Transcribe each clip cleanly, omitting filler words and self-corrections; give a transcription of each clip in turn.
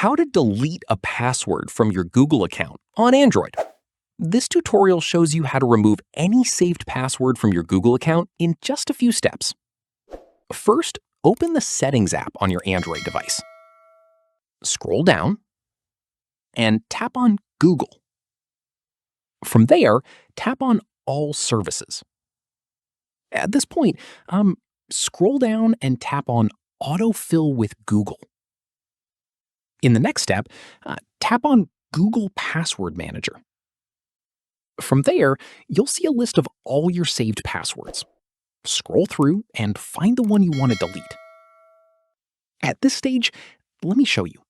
How to delete a password from your Google account on Android. This tutorial shows you how to remove any saved password from your Google account in just a few steps. First, open the Settings app on your Android device. Scroll down and tap on Google. From there, tap on All Services. At this point, scroll down and tap on Autofill with Google. In the next step, tap on Google Password Manager. From there, you'll see a list of all your saved passwords. Scroll through and find the one you want to delete. At this stage, let me show you.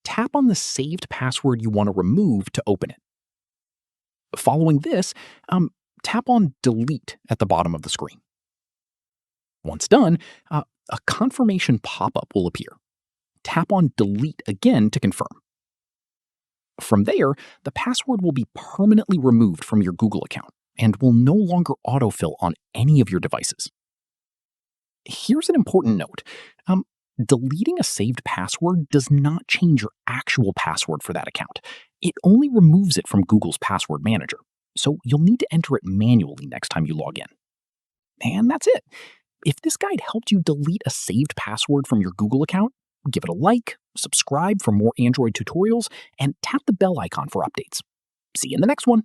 Tap on the saved password you want to remove to open it. Following this, tap on Delete at the bottom of the screen. Once done, a confirmation pop-up will appear. Tap on Delete again to confirm. From there, the password will be permanently removed from your Google account and will no longer autofill on any of your devices. Here's an important note. Deleting a saved password does not change your actual password for that account. It only removes it from Google's password manager, so you'll need to enter it manually next time you log in. And that's it. If this guide helped you delete a saved password from your Google account, give it a like, subscribe for more Android tutorials, and tap the bell icon for updates. See you in the next one.